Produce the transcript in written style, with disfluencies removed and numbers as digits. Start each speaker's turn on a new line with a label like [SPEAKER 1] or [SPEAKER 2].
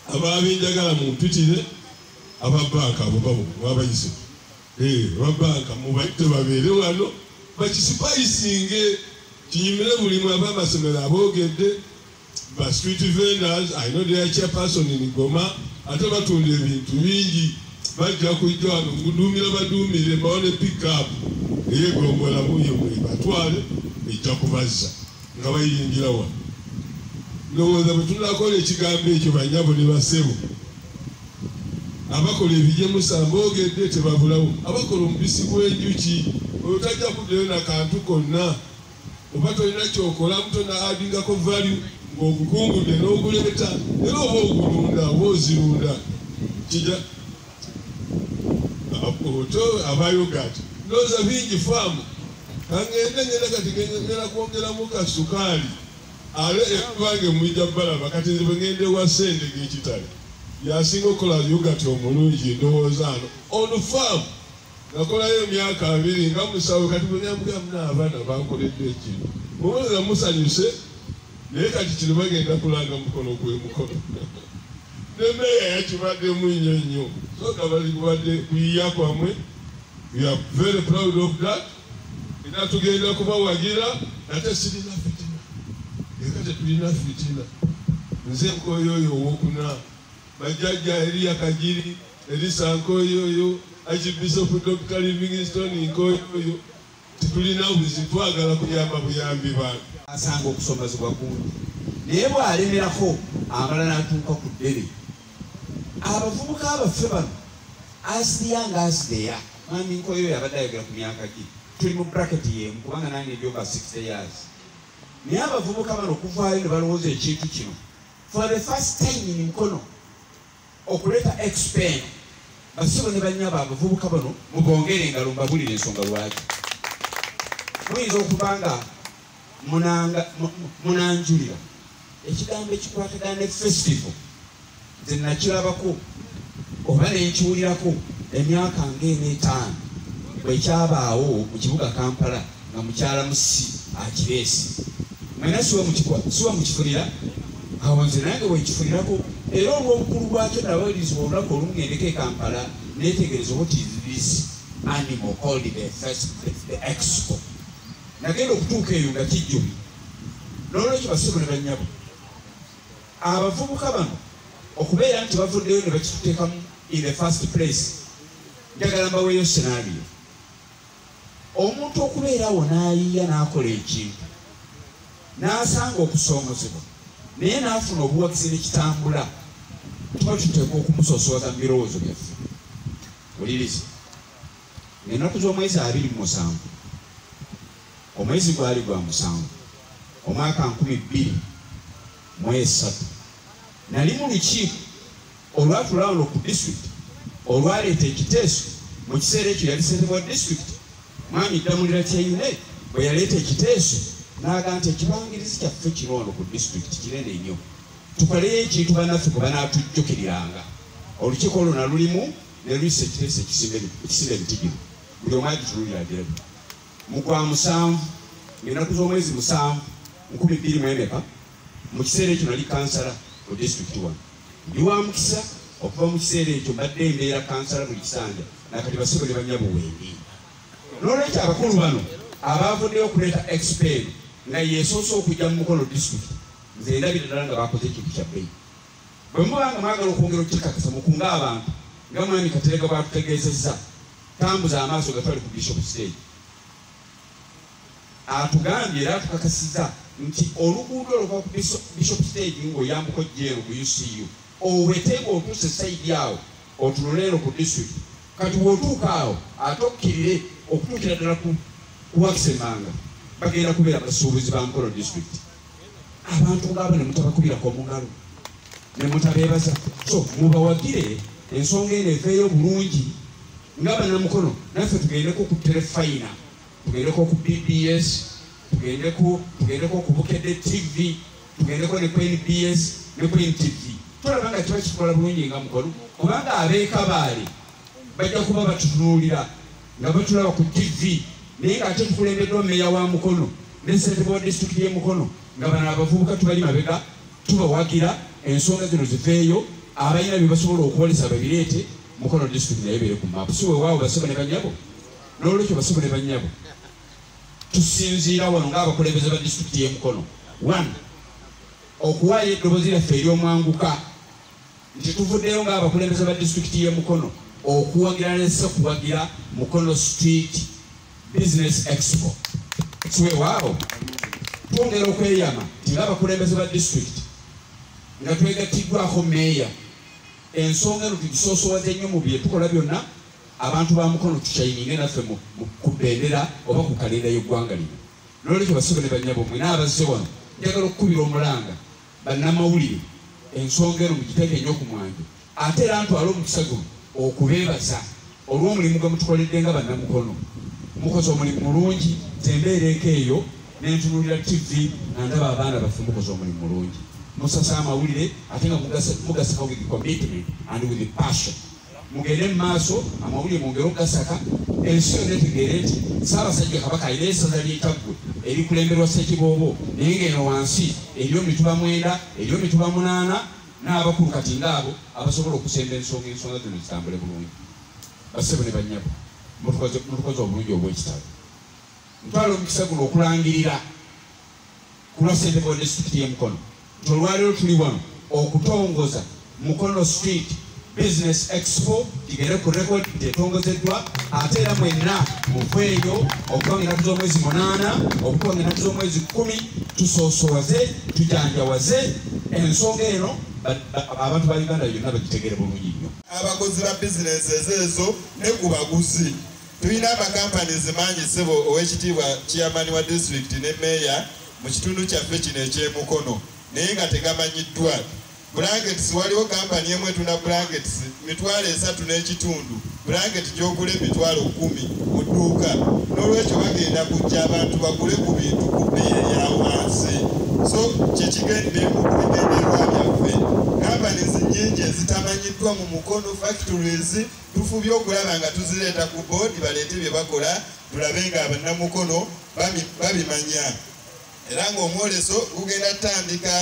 [SPEAKER 1] Ababinjagala mumpitire ababanka abo babo mwabayise ababanka mubayite babeere wano bakisipayisinge kinyumire buli mwe abamasomero aboogedde ba street vendors. I know they are chairperson in Goma ate batunda ebintu bingi bajja kujja wano ngudumira badumire baone pick up eyegombola muye mwe batwale ejja kubazza nga bayingira wano. Ndowooza bwe tunakola ekigambo ekyo banyabo ne basebo abakola ebijemusa boogedde tebabulawo abakola omubisi gw'enjuki otajja kuddayo nakantu konna oba tolina kyokola mutona adingako value ng'ogukungudde n'oguleeta era oba ogulunda oba ozirunda kijja oto abayogati ndowooza bingi faamu kangende ngenda kati ngenda kwongeramu kasukaali ale ebange mwijja balaba kati nze bwe ngende wa sendege ekitale yasinga okukola yogati omulungi ndowooza ano on farm nakolayo emyaka 2 nga musawo kati bwe nyamugamba n'abaana bankoledde ekintu muboneza musanyuse naye kati kino bagenda kulanga mukono gwe mukono nemeeya yakibaddemu nnyo nnyo so nga bali kubadde kuyiya kwamwe we are very proud of that era tugenda kubawagira ate sirina fitina eka tetulina fitina nze nkoyoyo owokuna bajjajja Elia Kajiri Elisa nkoyoyo Archbishop Dr. Livingstone nkoyoyo tetulina buzi twagala kuyamba buyambi bantu
[SPEAKER 2] asanga okusomezebwa kungi naye bw'alemerako amala n'atuuka ku ddere abavubuka abaffe bano as the young as they are mami nkoyoyo abadde ayogera ku myaka gi tuli mu bracket yemu kubanga nange ndi over 60 years naye abavubuka bano okuvaayo ne balowooza ekintu kino for the first time in Mukono okuleeta expert basibo ne banyaba abavubuka bano mubongere engalo mbabulire ensonga lwaki muyinza okubanga munanjulira ekigambo ekikwatagana ne festival nze nakirabako oba nenkiwulirako emyaka ng'etaano bwekyabaawo mu kibuga Kampala nga mukyala musi akireesi mwena siwa mukifulira awo nze nange bwekifulirako era olw'obukulu bwakyo nabawuliriza olunaku olumu ngendeko e Kampala neetegereza what is this animal called the expo nagenda okutuuka eyo nga kijjubi n'olwekyo basibo ne bannyabo abavubuka bano okubeera nti bavuddeyo ne bakituteekamu in the first place njagala mbaweeyo scenario omuntu okubeerawo n'ayiya n'akola ekintu n'asanga okusomozebwa naye n'afuna obuwagizi n'ekitambula tuba tuteeka okumusosowaza mu birowoozo byaffe uliriza ng'ennaku z'omwezi 27 omwezi gwali gwa 7 omwaka 2023 nali mu lukiiko olwatulawulo ku district olwaleeta ekiteeso mu kiseera ekyo yali ssentebe wa district mwami Damulira Kyeyune bwe yaleeta ekiteeso n'agamba nti ekibangirizi kyaffe kino ono ku district kinene nnyo tukoleyo ekintu bannaffe kwe banaatujjukiriranga olukiiko olwo nalulimu ne luyisa ekiteeso ekisimba ebitigiro buli omu agitululira agirabi mu gwa 7 ng'ennaku z'omwezi 7 2024 mu kiseera ekyo nali kansala ku district 1 ndi wa mukisa okuva mu kiseera ekyo mbadde mbeera kansala buli kisanja nakati basibo ne bannyabo wendi n'olwekyo abakulu bano abaavuddeyo okuleeta expert nga yeesoose okujja mu Mukono district nze ndabira ddala nga bakoze ekintu kya bbeeyi bwe mubanga mwagala okwongera okukikakasa mukunga abantu nga mwami Katerega bwatutegeezezza tambuza amaaso gatwale ku bishop stage atugambye era atukakasizza nti oluguudo olwa ku bishop stage ng'oyambuka ojjeero ku UCU oweteeka otuuse sayidi awo otuloleero ku district kati bw'otuuka awo ate okkirire okutuukira ddala ku wakisemanga bagenda kubeera basuubuzi ba Mukono district abantu ng'abo ne mutabakubirako mu ngalo ne mutabeebaza so mubawagire ensonga eno eveeyo bulungi nga bannamukono naffe tugendeko ku telefayina tugendeko ku BBS tugendeko ku Bukedde TV tugendeko ne ku NBS ne ku NTV tulaba nga kiba kikola bulungi nga Mukono kubanga abeekabaale bajja kuba batutunuulira nga batulaba ku TV naye ng'ate tukulembeddwa meeya wa Mukono ne ssentebe wa disitulikiti y'e Mukono nga bano abavubuka tubali mabega tubawagira ensonga zino ziveeyo abalina bye basobola okuwolesa babireete Mukono disitulikiti naye beere ku maapu si weewaawo basebo ne bannyabo n'olwekyo basebo ne bannyabo tusinziira wano ng'abakulembeze ba disitulikiti y'e Mukono 1 okuwaayo eddoboozi lyaffe ery'omwanguka nti tuvuddeyo ng'abakulembeze ba disitulikiti y'e Mukono okuwagira n'esekuwagira Mukono Street Business Expo siweewaawo twongera okweyama nti ng'abakulembeze ba disitulikiti nga twegattiddwako meeya ensonga eno tugisoosowaze nnyo mu bye tukola byonna abantu ba Mukono tukyayininge naffe ku bbendera oba ku kalenda y'eggwanga lino n'olwekyo basebo ne bannyabo mwe n'abazze wano njagala okukubira omulanga bannamawulire ensonga eno mugiteeke nnyo ku mwanjo ate era ntwala omukisa guno okubeebaza olw'omulimu gwe mutukoledde nga bannamukono mukoze omulimu mulungi tembeereko eyo nentunuulira TV nga ndaba abaana baffe mukoze omulimu mulungi musasa amawulire ate nga mugasaka with commitment and with passion mugende mu maaso amawulire mwongere okugasaka ensi yonna etegeere nti Ssaabasajja Kabaka alina essaza ly'Etaggwe erikulemberwa Ssekiboobo naye ng'eno wansi eriyo mituba 9 eriyo mituba 8 n'abakulu kati ngaabo abasobola okusemba ensonga zino zitambule bulungi basebo ne bannyabo mutukoze obulungi obw'ekitalo ntwala omukisa guno okulangirira ku lwa ssentebe wa disitulikiti y'e Mukono nti olwaleero tuli wano okutongoza Mukono Street Business Expo kigere ku record etongozeddwa ate era mwenna muveeyo okuva nga ennaku z'omwezi 8 okuva nga ennaku z'omwezi 10 tusoosowaze tujanjawaze ensonga eno abantu ba Uganda yonna bagitegere bulungi nnyo
[SPEAKER 3] abakozi ba bizinesi ezo ne ku baguzi tulina amakampanies mangi ssebo ow'ekitiibwa chairman wa district ne meeya mu kitundu kyaffe kino eky'e Mukono naye nga tegamanyiddwa blankets waliwo kampani emu etuna blankets mitwalo 3.5 blanket gy'ogula emitwalo 10 mu dduuka n'olwekyo bagenda kujja abantu bagule ku bintu ku bbeeyi ya wansi so kyekigende mu bigendererwa byaffe companies nyingi ezitamanyiddwa mu Mukono factories tufubye okulaba nga tuzireeta ku board baleete bye bakola tulabe nga abannamukono babimanya era ng'omwoleso gugenda tandika